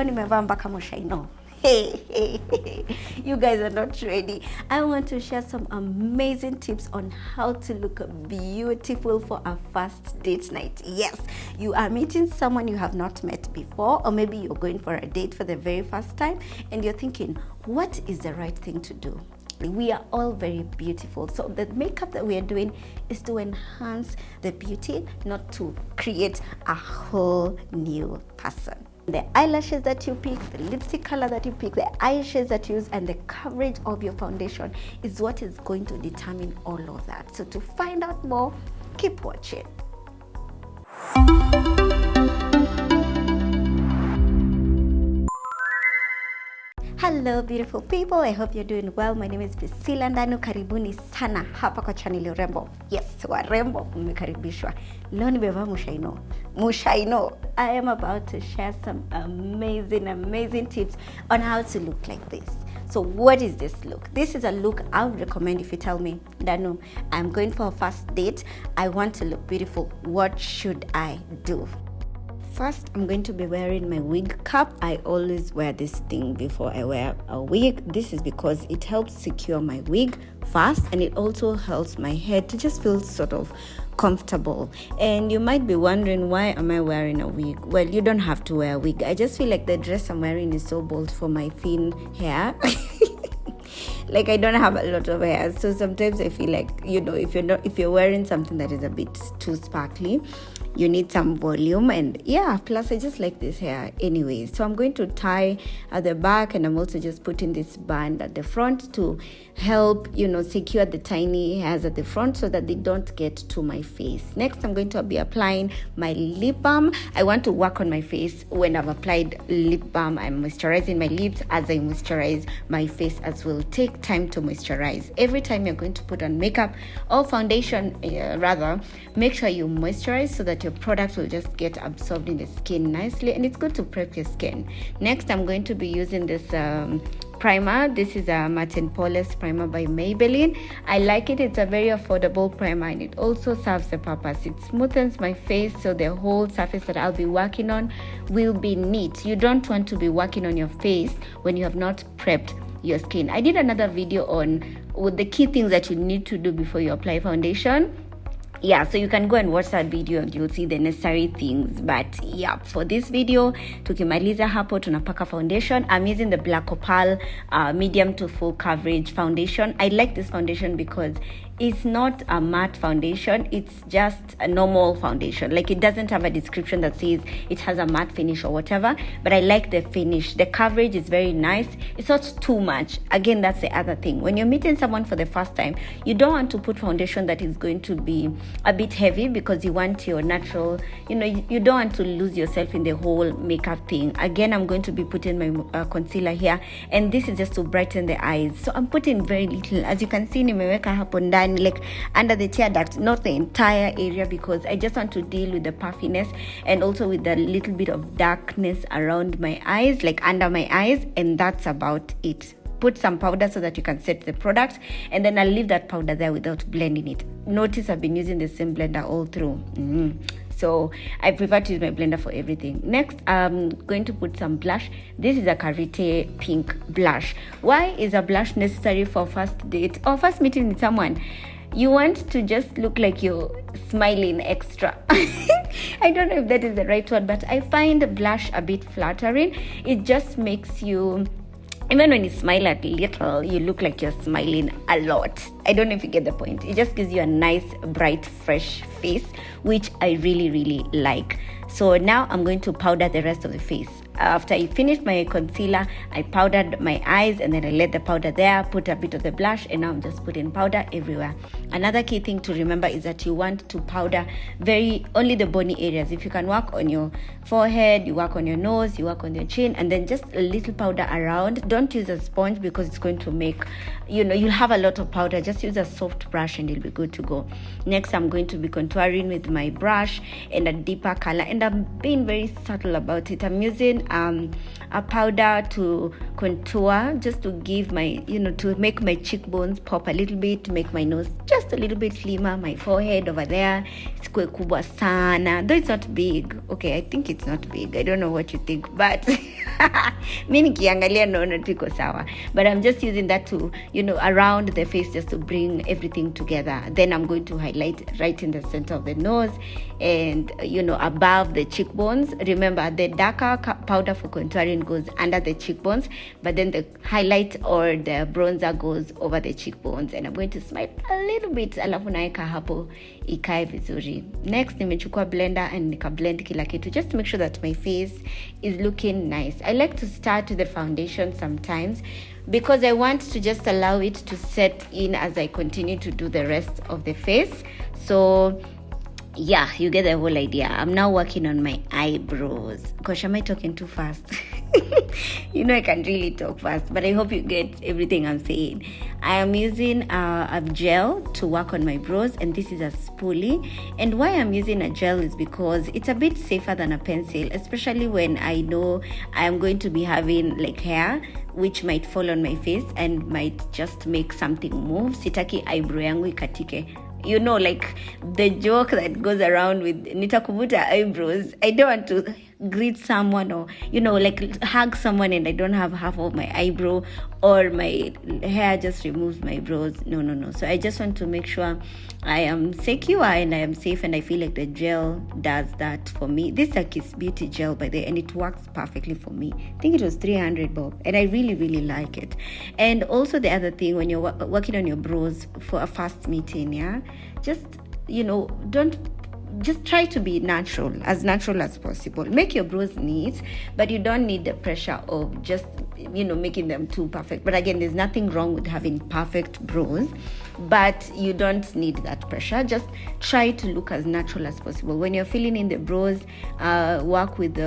Leo nimevaa mpaka mushaino. Hey, you guys are not ready. I want to share some amazing tips on how to look beautiful for a first date night. Yes, you are meeting someone you have not met before, or maybe you're going for a date for the very first time and you're thinking, what is the right thing to do? We are all very beautiful, so the makeup that we are doing is to enhance the beauty, not to create a whole new person. The eyelashes that you pick, the lipstick color that you pick, the eyeshadows that you use, and the coverage of your foundation is what is going to determine all of that. So to find out more, keep watching. Hello beautiful people, I hope you're doing well. My name is Priscilla Ndanu, karibuni sana hapa kwa channel ya urembo. Yes, warembo mmekaribishwa. Leo nimevaa mushaino. I am about to share some amazing tips on how to look like this. So what is this look? This is a look I would recommend if you tell me, Danu, I'm going for a first date, I want to look beautiful. What should I do? First, I'm going to be wearing my wig cap. I always wear this thing before I wear a wig. This is because it helps secure my wig fast, and it also helps my head to just feel sort of comfortable. And you might be wondering, why am I wearing a wig? Well, you don't have to wear a wig. I just feel like the dress I'm wearing is so bold for my thin hair. Like, I don't have a lot of hair, so sometimes I feel like, if you're wearing something that is a bit too sparkly, you need some volume. And yeah, plus I just like this hair anyway. So I'm going to tie at the back, and I'm also just putting this band at the front to help secure the tiny hairs at the front so that they don't get to my face. Next, I'm going to be applying my lip balm. I want to work on my face. When I've applied lip balm, I'm moisturizing my lips as I moisturize my face as well. Take time to moisturize. Every time you're going to put on makeup or foundation, make sure you moisturize so that your product will just get absorbed in the skin nicely, and it's good to prep your skin. Next, I'm going to be using this primer. This is a Matte and Poreless primer by Maybelline. I like it. It's a very affordable primer, and it also serves the purpose. It smoothens my face, so the whole surface that I'll be working on will be neat. You don't want to be working on your face when you have not prepped your skin. I did another video on the key things that you need to do before you apply foundation. Yeah, so you can go and watch that video and you'll see the necessary things. But yeah, for this video, tukimaliza hapo tunapaka foundation. I'm using the Black Opal medium to full coverage foundation. I like this foundation because it's not a matte foundation, it's just a normal foundation. Like, it doesn't have a description that says it has a matte finish or whatever, but I like the finish. The coverage is very nice. It's not too much. Again, that's the other thing. When you're meeting someone for the first time, you don't want to put foundation that is going to be a bit heavy, because you want your natural, you don't want to lose yourself in the whole makeup thing. Again, I'm going to be putting my concealer here, and this is just to brighten the eyes. So I'm putting very little. As you can see, nimeweka hapo ndani, like under the tear duct, not the entire area, because I just want to deal with the puffiness and also with the little bit of darkness around my eyes, like under my eyes, and that's about it. Put some powder so that you can set the product, and then I'll leave that powder there without blending it. Notice I've been using the same blender all through. So I prefer to use my blender for everything. Next, I'm going to put some blush. This is a Karité pink blush. Why is a blush necessary for first date or first meeting with someone? You want to just look like you're smiling extra. I don't know if that is the right word, but I find blush a bit flattering. It just makes you, even when you smile a little, you look like you're smiling a lot. I don't know if you get the point. It just gives you a nice, bright, fresh face, which I really like. So now I'm going to powder the rest of the face. After I finished my concealer, I powdered my eyes, and then I let the powder there, put a bit of the blush, and now I'm just putting powder everywhere. Another key thing to remember is that you want to powder only the bony areas. If you can work on your forehead, you work on your nose, you work on your chin, and then just a little powder around. Don't use a sponge, because it's going to make, you'll have a lot of powder. Just use a soft brush and you'll be good to go. Next, I'm going to be contouring with my brush and a deeper color, and I'm being very subtle about it. I'm using using a powder to contour, just to give my, to make my cheekbones pop a little bit, to make my nose just a little bit slimmer, my forehead over there isikue kubwa sana, though it's not big. Okay, I think it's not big. I don't know what you think, but mi nikiangalia naona tuko sawa. But I'm just using that to, around the face, just to bring everything together. Then I'm going to highlight right in the center of the nose and, above the cheekbones. Remember, the darker powder for contouring goes under the cheekbones, but then the highlight or the bronzer goes over the cheekbones. And I'm going to smile a little bit, alafu naeka hapo ikae vizuri. Next, nimechukua blender and nika blend kila kitu, just to make sure that my face is looking nice. I like to start with the foundation sometimes because I want to just allow it to set in as I continue to do the rest of the face. So yeah, you get the whole idea. I'm now working on my eyebrows. Gosh, am I talking too fast? I can really talk fast, but I hope you get everything I'm saying. I am using a gel to work on my brows, and this is a spoolie. And why I'm using a gel is because it's a bit safer than a pencil, especially when I know I am going to be having like hair which might fall on my face and might just make something move. Sitaki eyebrow yangu ikatike. Like the joke that goes around with nitakuvuta eyebrows. I don't want to greet someone or, like hug someone and I don't have half of my eyebrow, or my hair just removes my brows. No. So I just want to make sure I am secure and I am safe, and I feel like the gel does that for me. This is a Kiss Beauty gel, by the way, and it works perfectly for me. I think it was 300 bob, and I really, really like it. And also the other thing, when you're working on your brows for a fast meeting, just, just try to be natural as possible. Make your brows neat, but you don't need the pressure of just, making them too perfect. But again, there's nothing wrong with having perfect brows, but you don't need that pressure. Just try to look as natural as possible. When you're filling in the brows, work with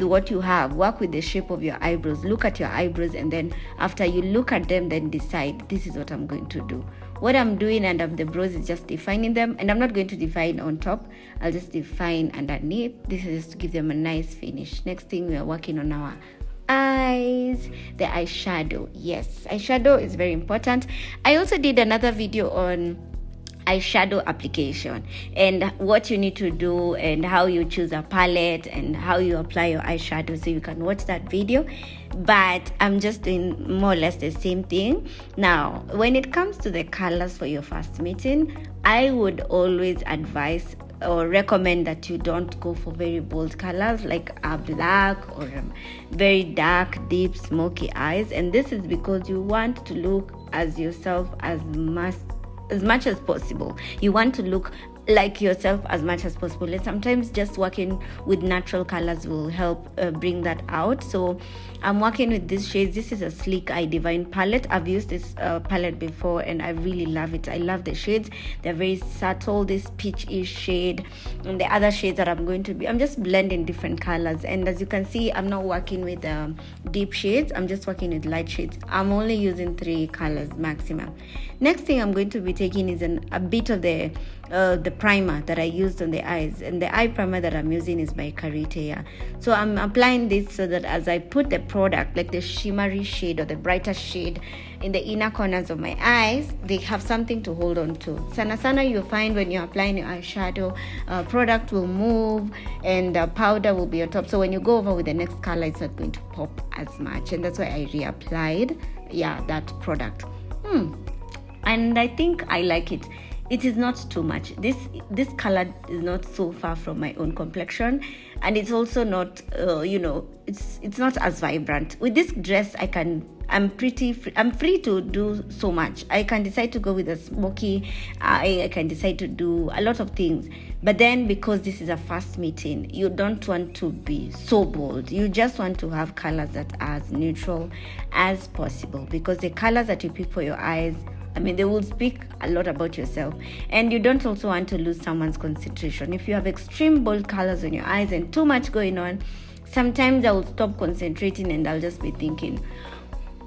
what you have. Work with the shape of your eyebrows. Look at your eyebrows, and then after you look at them, then decide, this is what I'm going to do. What I'm doing under the brows is just defining them, and I'm not going to define on top. I'll just define underneath. This is to give them a nice finish. Next thing, we are working on our eyes, the eyeshadow. Yes, eyeshadow is very important. I also did another video on eyeshadow application and what you need to do and how you choose a palette and how you apply your eyeshadow, so you can watch that video. But I'm just doing more or less the same thing. Now, when it comes to the colors for your first meeting, I would always advise or recommend that you don't go for very bold colors like a black or very dark, deep, smoky eyes. And this is because you want to look as yourself as much as possible. You want to look like yourself as much as possible, and sometimes just working with natural colors will help bring that out. So I'm working with these shades. This is a Sleek Eye Divine palette. I've used this palette before and I really love it. I love the shades. They're very subtle, this peachy shade, and the other shades that I'm just blending different colors. And as you can see, I'm not working with deep shades. I'm just working with light shades. I'm only using 3 colors maximum. Next thing I'm going to be taking is a bit of the primer that I used on the eyes, and the eye primer that I'm using is by Carite. So I'm applying this so that as I put the product, like the shimmery shade or the brighter shade in the inner corners of my eyes, they have something to hold on to. Sana you'll find when you're applying your eyeshadow, product will move and the powder will be on top. So when you go over with the next color, it's not going to pop as much, and that's why I reapplied that product. And I think I like it. It is not too much. This color is not so far from my own complexion, and it's also not it's not as vibrant. With this dress, I'm free to do so much. I can decide to go with a smoky eye. I can decide to do a lot of things. But then, because this is a first meeting, you don't want to be so bold. You just want to have colors that are as neutral as possible, because the colors that you pick for your eyes, they will speak a lot about yourself, and you don't also want to lose someone's concentration. If you have extreme bold colors on your eyes and too much going on, sometimes I will stop concentrating and I'll just be thinking,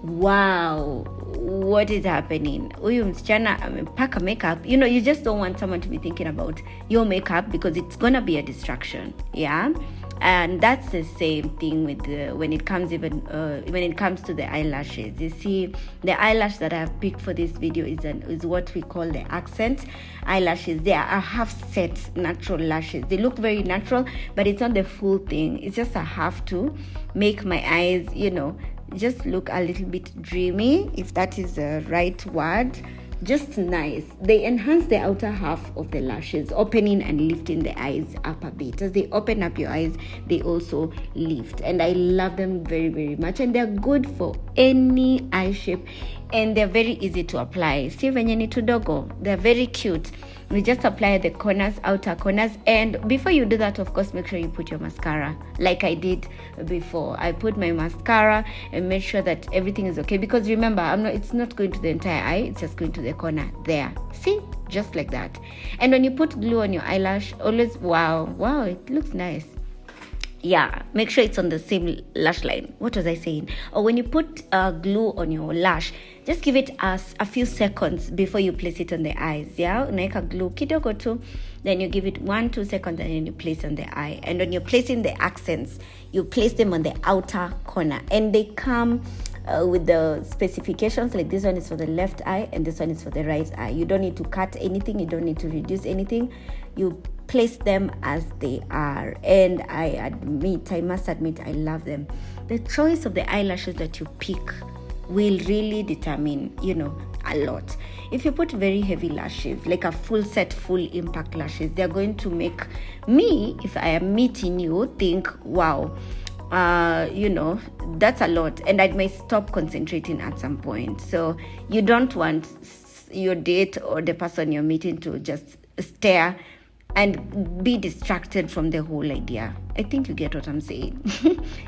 wow, what is happening? Huyu msichana amepaka makeup. You just don't want someone to be thinking about your makeup, because it's gonna be a distraction. And that's the same thing with when it comes to the eyelashes. You see, the eyelash that I've picked for this video is what we call the accent eyelashes. They are half set natural lashes. They look very natural, but it's not the full thing. It's just a half to make my eyes, just look a little bit dreamy, if that is the right word. Just nice. They enhance the outer half of the lashes, opening and lifting the eyes up a bit. As they open up your eyes, they also lift, and I love them very, very much. And they're good for any eye shape, and they're very easy to apply. See, when you need to dogo, they're very cute. We just apply the corners, outer corners, and before you do that, of course, make sure you put your mascara like I did before. I put my mascara and make sure that everything is okay, because remember, it's not going to the entire eye, it's just going to the corner there. See, just like that. And when you put glue on your eyelash, always wow, it looks nice. Yeah, make sure it's on the same lash line. What was I saying? Or when you put glue on your lash, just give it a few seconds before you place it on the eyes. Yeah, unaeka glue kidogo tu, then you give it 1-2 seconds, and then you place on the eye. And when you're placing the accents, you place them on the outer corner, and they come with the specifications, like this one is for the left eye and this one is for the right eye. You don't need to cut anything, you don't need to reduce anything. You place them as they are, and I must admit, I love them. The choice of the eyelashes that you pick will really determine, a lot. If you put very heavy lashes, like a full set, full impact lashes, they're going to make me, if I am meeting you, think, wow, that's a lot, and I may stop concentrating at some point. So you don't want your date or the person you're meeting to just stare and be distracted from the whole idea. I think you get what I'm saying.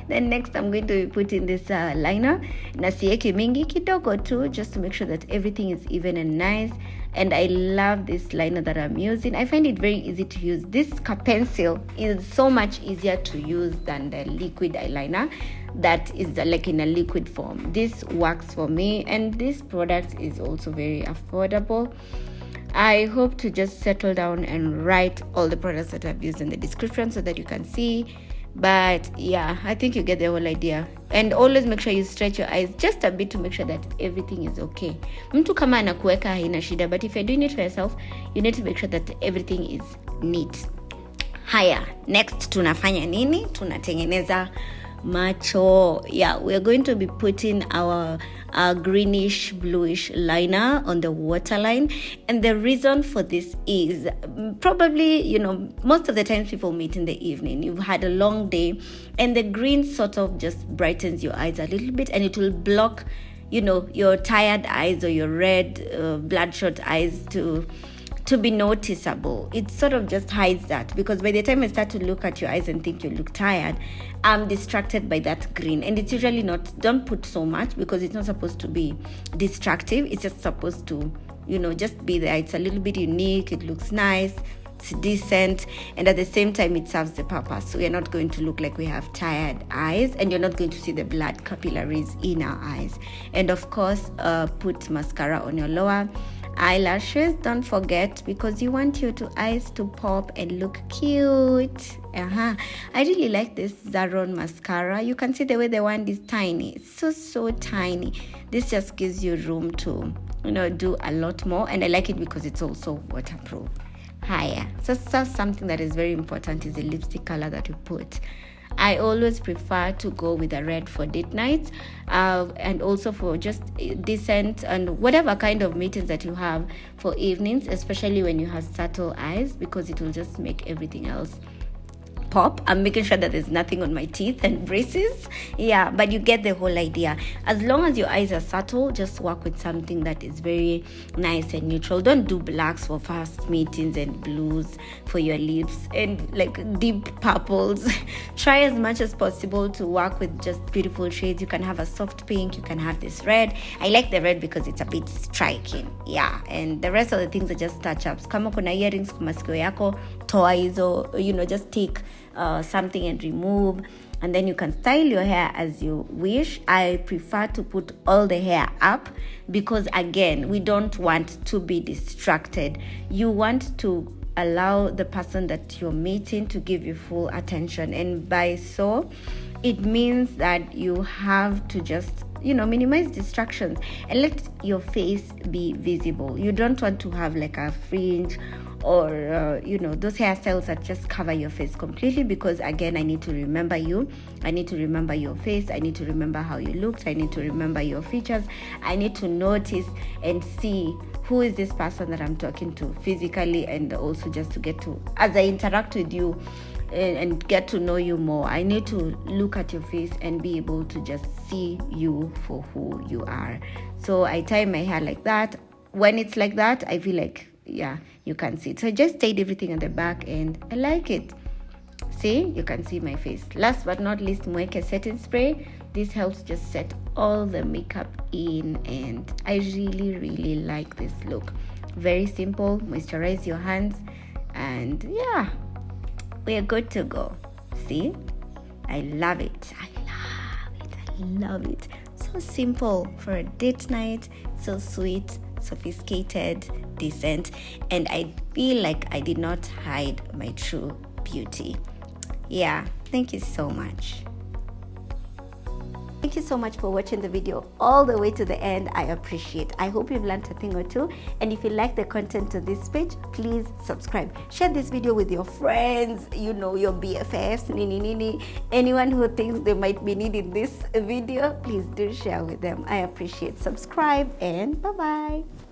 Then next, I'm going to put in this liner. Nasieki mingi kidogo too, just to make sure that everything is even and nice. And I love this liner that I'm using. I find it very easy to use. This pencil is so much easier to use than the liquid eyeliner that is like in a liquid form. This works for me, and this product is also very affordable. I hope to just settle down and write all the products that I've used in the description so that you can see. But yeah, I think you get the whole idea. And always make sure you stretch your eyes just a bit to make sure that everything is okay. Mtu kama anakuweka haina shida, but if you're doing it for yourself, you need to make sure that everything is neat. Haya, next tunafanya nini? Tunatengeneza macho. Yeah, we're going to be putting our greenish bluish liner on the waterline, and the reason for this is probably, most of the times people meet in the evening, you've had a long day, and the green sort of just brightens your eyes a little bit, and it will block your tired eyes or your red bloodshot eyes to be noticeable. It sort of just hides that, because by the time I start to look at your eyes and think you look tired, I'm distracted by that green. And it's usually not, don't put so much, because it's not supposed to be distractive. It's just supposed to, just be there. It's a little bit unique. It looks nice. It's decent. And at the same time, it serves the purpose. So we're not going to look like we have tired eyes, and you're not going to see the blood capillaries in our eyes. And of course, put mascara on your lower eyelashes, don't forget, because you want your two eyes to pop and look cute. I really like this Zaron mascara. You can see the way the wand is tiny. It's so tiny. This just gives you room to do a lot more, and I like it because it's also waterproof. So something that is very important is the lipstick color that you put. I always prefer to go with a red for date nights, and also for just decent and whatever kind of meetings that you have for evenings, especially when you have subtle eyes, because it will just make everything else pop. I'm making sure that there's nothing on my teeth and braces. Yeah, but you get the whole idea. As long as your eyes are subtle, just work with something that is very nice and neutral. Don't do blacks for fast meetings and blues for your lips and like deep purples. Try as much as possible to work with just beautiful shades. You can have a soft pink, you can have this red. I like the red because it's a bit striking. Yeah, and the rest of the things are just touch-ups. Kama kuna earrings kwa masikio yako, toa hizo, just take something and remove, and then you can style your hair as you wish. I prefer to put all the hair up because, again, we don't want to be distracted. You want to allow the person that you're meeting to give you full attention. And by so, it means that you have to just, minimize distractions and let your face be visible. You don't want to have like a fringe or those hairstyles that just cover your face completely, because again, I need to remember you, I need to remember your face, I need to remember how you looked, I need to remember your features, I need to notice and see who is this person that I'm talking to physically, and also just to get to, as I interact with you and get to know you more, I need to look at your face and be able to just see you for who you are. So I tie my hair like that. When it's like that, I feel like, yeah, you can see it. So I just tied everything on the back and I like it. See, you can see my face. Last but not least, Mweke setting spray. This helps just set all the makeup in, and I really, really like this look. Very simple. Moisturize your hands, and yeah, we're good to go. See, I love it. I love it. So simple for a date night. So sweet, sophisticated, decent, and I feel like I did not hide my true beauty. Yeah, thank you so much. Thank you so much for watching the video all the way to the end. I appreciate. I hope you've learned a thing or two. And if you like the content to this page, please subscribe. Share this video with your friends, your BFFs, anyone who thinks they might be needing this video. Please do share with them. I appreciate. Subscribe and bye-bye.